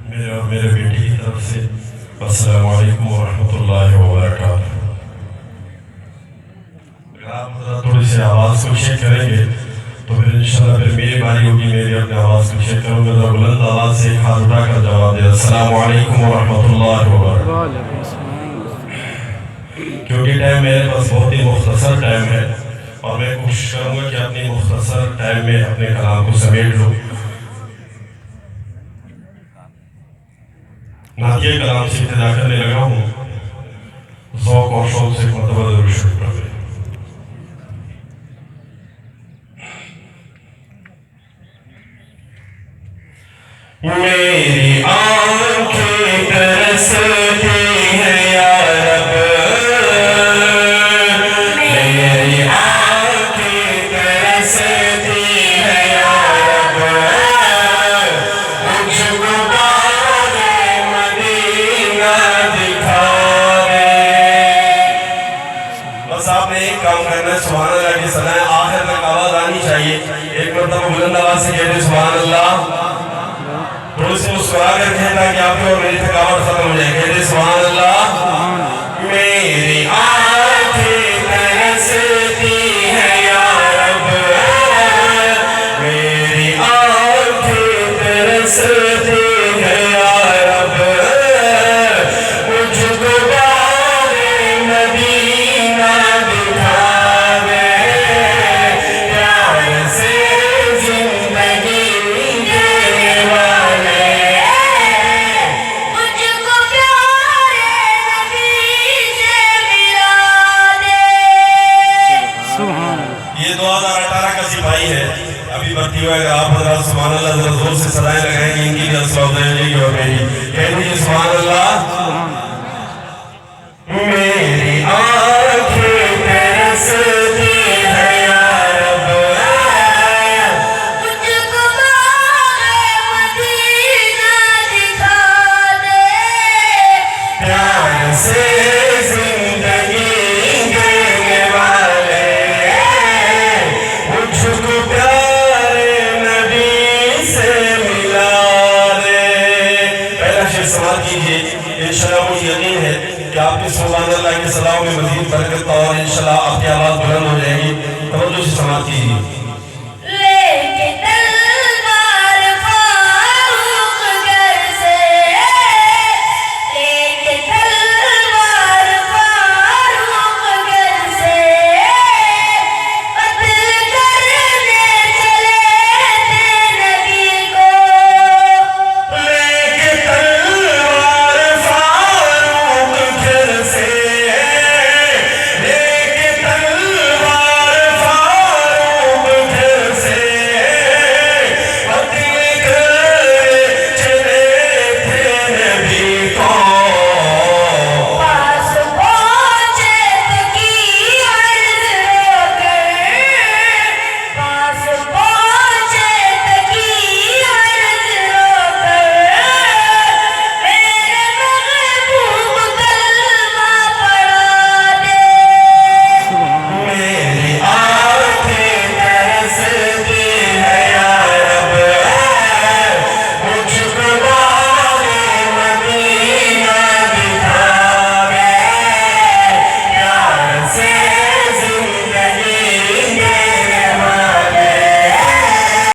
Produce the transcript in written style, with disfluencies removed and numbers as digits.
میرے اور میرے بیٹی کی طرف سے السلام علیکم ورحمۃ اللہ وبرکاتہ۔ اگر آپ حضرات تھوڑی سی آواز کو چیک کریں گے تو پھر انشاءاللہ پھر میری باری ہوگی، میری اپنی آواز کو چیک کروں گا تو بلند آواز سے ایک ہاتھ اٹھا کر جواب دے السلام علیکم ورحمۃ اللہ وبرکاتہ۔ کیونکہ ٹائم میرے پاس بہت ہی مختصر ٹائم ہے اور میں کوشش کروں گا کہ اپنی مختصر ٹائم میں اپنے کلام کو سمیٹ لوں۔ نعتیہ کلام سے ابتدا کرنے لگا ہوں، ذوق اور شوق سے مرتبہ درود شریف پڑھ لیں۔ میری آنکھیں ترستی ہیں یا رب، میری آنکھیں ترستی ہیں یا رب، مجھ کو باغ مدینہ دکھا دے۔ بس آپ نے ایک کام کرنا ہے، سبحان اللہ کی صدائیں آخر تک آواز آنی چاہیے۔ ایک مرتبہ بلند آواز سے کہتے سبحان اللہ، تھوڑی سی مسکرا کر کہیں تاکہ آپ کی اور میری تھکاوٹ ختم ہو جائے۔ کہتے سبحان اللہ۔ میری آنکھیں ترستی ہیں یا رب، میری آنکھیں ترستی ہیں یا رب، مجھ کو باغ مدینہ دکھا دے، پیار سے زندگی دینے والے، یہ 2018 کا سپاہی ہے، ابھی بھرتی ہوا ہے۔ اگر آپ حضرات سبحان اللہ ذرا زور سے صدائیں لگائیں گے، ان کی بھی حوصلہ افزائی ہو جائے گی اور میری کہہ دیجیے سبحان اللہ۔ میری آنکھیں ترستی ہیں یا رب، مجھ کو باغ مدینہ دکھا دے، پیار سے زندگی دینے والے، مجھ کو پیارے نبی سے ملا دے۔ پہلا شعر سماعت کیجئے، انشاءاللہ مجھے یقین ہے کہ آپ کی سبحان اللہ کے صلاحوں میں مزید برکت اور انشاءاللہ آپ کی آواز بلند